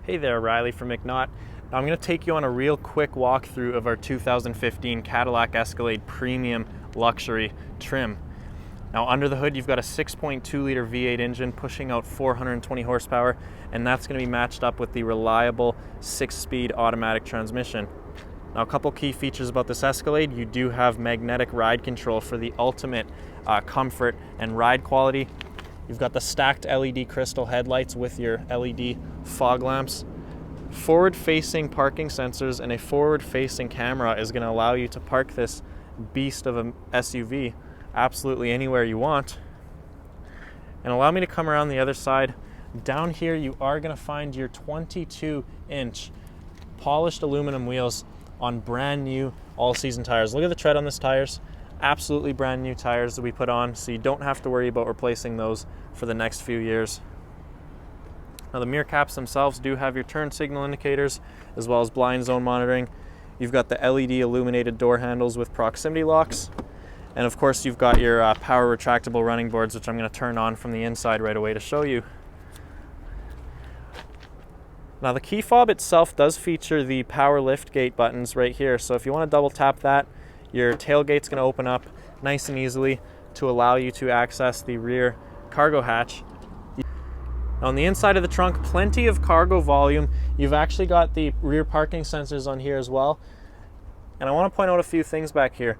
Hey there, Riley from McNaught. Now I'm going to take you on a real quick walkthrough of our 2015 Cadillac Escalade Premium Luxury trim. Now under the hood you've got a 6.2 liter V8 engine pushing out 420 horsepower, and that's going to be matched up with the reliable 6-speed automatic transmission. Now a couple key features about this Escalade: you do have magnetic ride control for the ultimate comfort and ride quality. You've got the stacked LED crystal headlights with your LED fog lamps. Forward-facing parking sensors and a forward-facing camera is going to allow you to park this beast of an SUV absolutely anywhere you want. And allow me to come around the other side. Down here you are going to find your 22-inch polished aluminum wheels on brand new all-season tires. Look at the tread on these tires. Absolutely brand new tires that we put on, so you don't have to worry about replacing those for the next few years. Now the mirror caps themselves do have your turn signal indicators as well as blind zone monitoring. You've got the LED illuminated door handles with proximity locks, and of course you've got your power retractable running boards, which I'm going to turn on from the inside right away to show you. Now the key fob itself does feature the power lift gate buttons right here, so if you want to double tap that, your tailgate's going to open up nice and easily to allow you to access the rear cargo hatch. On the inside of the trunk, plenty of cargo volume. You've actually got the rear parking sensors on here as well. And I want to point out a few things back here.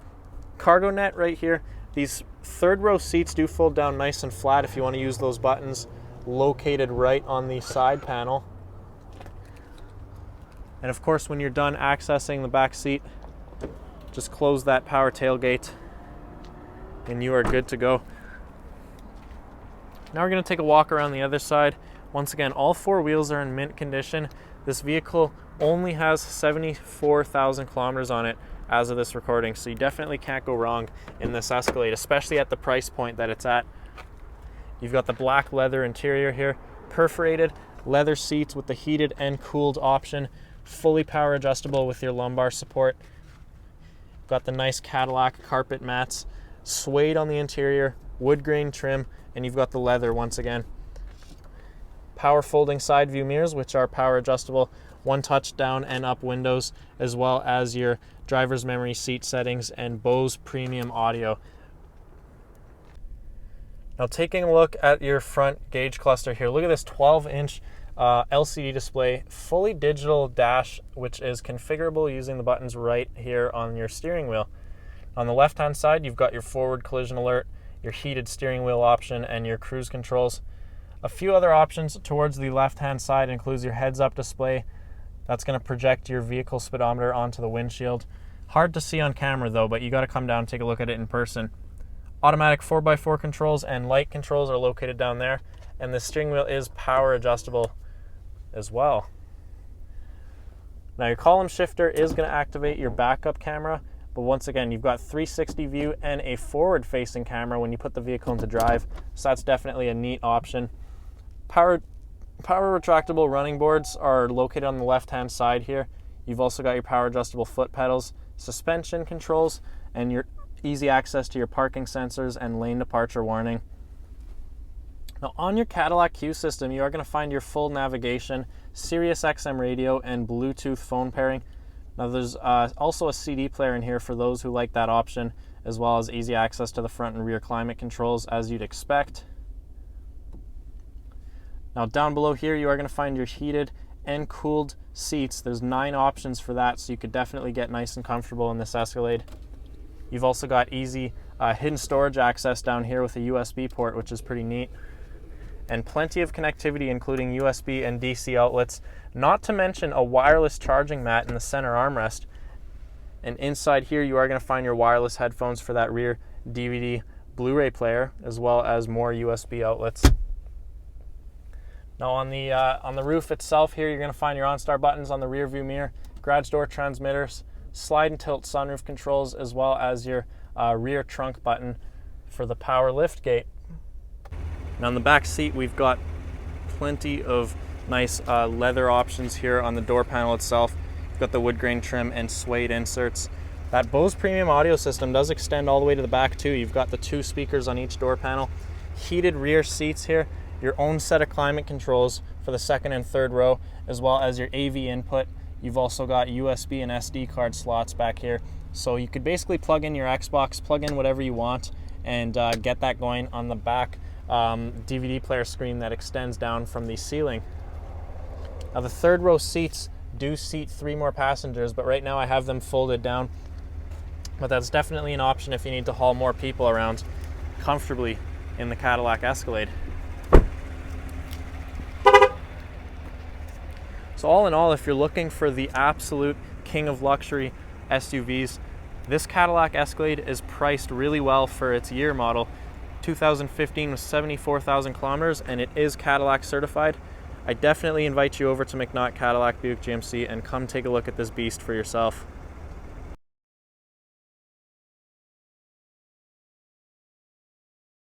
Cargo net right here. These third row seats do fold down nice and flat if you want to use those buttons located right on the side panel. And of course, when you're done accessing the back seat, just close that power tailgate and you are good to go. Now we're going to take a walk around the other side. Once again, all four wheels are in mint condition. This vehicle only has 74,000 kilometers on it as of this recording, so you definitely can't go wrong in this Escalade, especially at the price point that it's at. You've got the black leather interior here, perforated leather seats with the heated and cooled option, fully power adjustable with your lumbar support. Got the nice Cadillac carpet mats, suede on the interior, wood grain trim, and you've got the leather once again. Power folding side view mirrors, which are power adjustable, one touch down and up windows, as well as your driver's memory seat settings and Bose premium audio. Now taking a look at your front gauge cluster here, look at this 12-inch LCD display, fully digital dash, which is configurable using the buttons right here on your steering wheel. On the left-hand side, you've got your forward collision alert, your heated steering wheel option, and your cruise controls. A few other options towards the left-hand side includes your heads-up display. That's going to project your vehicle speedometer onto the windshield. Hard to see on camera though, but you got to come down and take a look at it in person. Automatic 4x4 controls and light controls are located down there, and the steering wheel is power adjustable as well. Now your column shifter is going to activate your backup camera, but once again you've got 360 view and a forward facing camera when you put the vehicle into drive, so that's definitely a neat option. Power retractable running boards are located on the left hand side here. You've also got your power adjustable foot pedals, suspension controls, and your easy access to your parking sensors and lane departure warning. Now on your Cadillac Q system, you are going to find your full navigation, Sirius XM radio, and Bluetooth phone pairing. Now there's also a CD player in here for those who like that option, as well as easy access to the front and rear climate controls as you'd expect. Now down below here, you are going to find your heated and cooled seats. There's 9 options for that, so you could definitely get nice and comfortable in this Escalade. You've also got easy hidden storage access down here with a USB port, which is pretty neat. And plenty of connectivity, including USB and DC outlets, not to mention a wireless charging mat in the center armrest. And inside here you are going to find your wireless headphones for that rear DVD Blu-ray player, as well as more USB outlets. Now on the roof itself here, you're going to find your OnStar buttons on the rear view mirror, garage door transmitters, slide and tilt sunroof controls, as well as your rear trunk button for the power lift gate. Now on the back seat, we've got plenty of nice leather options here on the door panel itself. You've got the wood grain trim and suede inserts. That Bose premium audio system does extend all the way to the back too. You've got the 2 speakers on each door panel, heated rear seats here, your own set of climate controls for the second and third row, as well as your AV input. You've also got USB and SD card slots back here. So you could basically plug in your Xbox, plug in whatever you want, and get that going on the back DVD player screen that extends down from the ceiling. Now the third row seats do seat 3 more passengers, but right now I have them folded down. But that's definitely an option if you need to haul more people around comfortably in the Cadillac Escalade. So all in all, if you're looking for the absolute king of luxury SUVs, this Cadillac Escalade is priced really well for its year model. 2015 with 74,000 kilometers, and it is Cadillac certified. I definitely invite you over to McNaught Cadillac Buick GMC and come take a look at this beast for yourself.